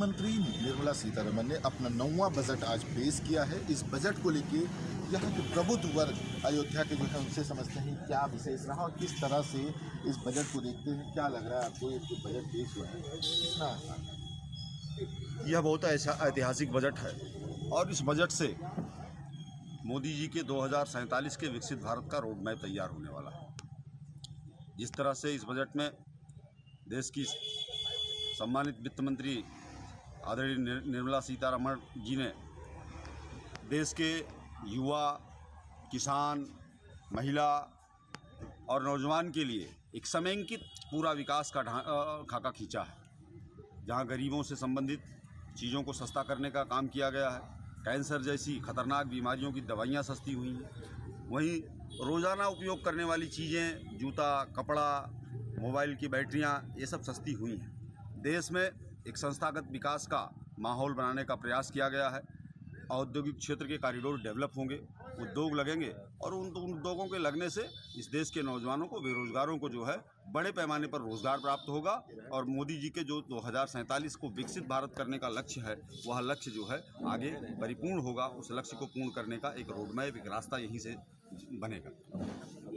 मंत्री निर्मला सीतारमण ने अपना 9वां बजट आज पेश किया है। इस बजट को लेके यहाँ के प्रबुद्ध वर्ग अयोध्या के जो है उनसे समझते हैं क्या विशेष रहा और किस तरह से इस बजट को देखते हैं। क्या लग रहा है आपको, ये जो बजट पेश हुआ है कितना आसान है? यह बहुत ऐतिहासिक बजट है और इस बजट से मोदी जी के 2047 के विकसित भारत का रोड मैप तैयार होने वाला है। जिस तरह से इस बजट में देश की सम्मानित वित्त मंत्री आदरणीय निर्मला सीतारमण जी ने देश के युवा, किसान, महिला और नौजवान के लिए एक समेकित पूरा विकास का खाका खींचा है, जहां गरीबों से संबंधित चीज़ों को सस्ता करने का काम किया गया है। कैंसर जैसी खतरनाक बीमारियों की दवाइयाँ सस्ती हुई हैं। वहीं रोज़ाना उपयोग करने वाली चीज़ें, जूता, कपड़ा, मोबाइल की बैटरियाँ, ये सब सस्ती हुई हैं। देश में एक संस्थागत विकास का माहौल बनाने का प्रयास किया गया है। औद्योगिक क्षेत्र के कॉरिडोर डेवलप होंगे, उद्योग लगेंगे और उन उद्योगों के लगने से इस देश के नौजवानों को, बेरोजगारों को जो है बड़े पैमाने पर रोजगार प्राप्त होगा और मोदी जी के जो 2047 को विकसित भारत करने का लक्ष्य है, वह लक्ष्य जो है आगे परिपूर्ण होगा। उस लक्ष्य को पूर्ण करने का एक रोड मैप, एक रास्ता यहीं से बनेगा।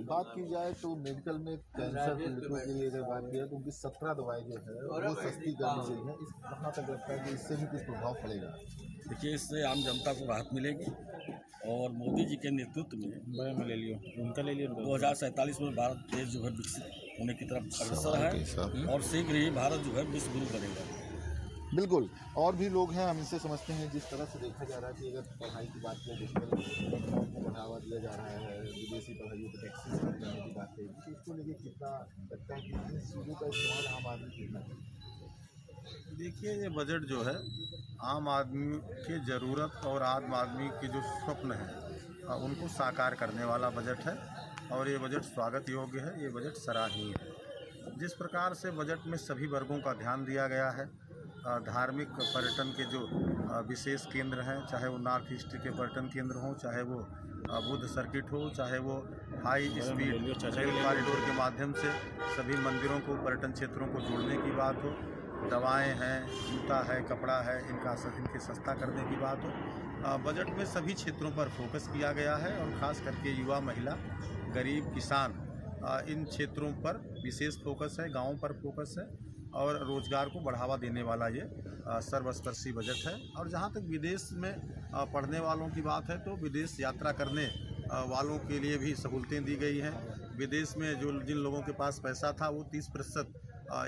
बात की जाए तो मेडिकल में कैंसर पीड़ितों के लिए अगर बात की जाए तो उनकी 17 दवाएं जो है वो सस्ती करनी चाहिए। इस कहाँ तक लगता है कि इससे भी कुछ प्रभाव पड़ेगा? देखिए, इससे आम जनता को राहत मिलेगी और मोदी जी के नेतृत्व में ले लियो उनका ले लियो 2047 में भारत देश जो है विकसित होने की तरफ अग्रसर है और शीघ्र ही भारत जो है विश्व गुरु बनेगा। बिल्कुल, और भी लोग हैं, हम इनसे समझते हैं। जिस तरह से देखा जा रहा है कि अगर पढ़ाई की बात करें, डिजिटल पढ़ाई को बढ़ावा दिया जा रहा है, विदेशी पढ़ाइयों पर टैक्सेस कम करने की बात करेगी, तो इसको लेके कितना लगता है कि इन चीज़ों का इस्तेमाल आम आदमी कितना है? देखिए, ये बजट जो है आम आदमी की ज़रूरत और आम आदमी के जो स्वप्न हैं उनको साकार करने वाला बजट है और ये बजट स्वागत योग्य है। ये बजट सराहनीय है। जिस प्रकार से बजट में सभी वर्गों का ध्यान दिया गया है, धार्मिक पर्यटन के जो विशेष केंद्र हैं, चाहे वो नॉर्थ ईस्ट के पर्यटन केंद्र हों, चाहे वो बुद्ध सर्किट हो, चाहे वो हाई स्पीड रेल कॉरिडोर के माध्यम से सभी मंदिरों को, पर्यटन क्षेत्रों को जोड़ने की बात हो, दवाएं हैं, जूता है, कपड़ा है, इनके सस्ता करने की बात हो, बजट में सभी क्षेत्रों पर फोकस किया गया है और ख़ास करके युवा, महिला, गरीब, किसान, इन क्षेत्रों पर विशेष फोकस है, गाँवों पर फोकस है और रोज़गार को बढ़ावा देने वाला ये सर्वस्पर्शी बजट है। और जहाँ तक विदेश में पढ़ने वालों की बात है तो विदेश यात्रा करने वालों के लिए भी सहूलतें दी गई हैं। विदेश में जो जिन लोगों के पास पैसा था वो 30%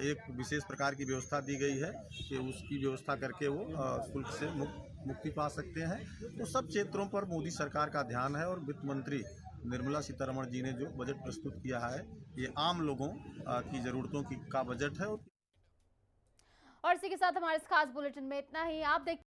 एक विशेष प्रकार की व्यवस्था दी गई है कि उसकी व्यवस्था करके वो शुल्क से मुक्ति पा सकते हैं। तो सब क्षेत्रों पर मोदी सरकार का ध्यान है और वित्त मंत्री निर्मला सीतारमण जी ने जो बजट प्रस्तुत किया है, ये आम लोगों की ज़रूरतों का बजट है। और इसी के साथ हमारे इस खास बुलेटिन में इतना ही। आप देख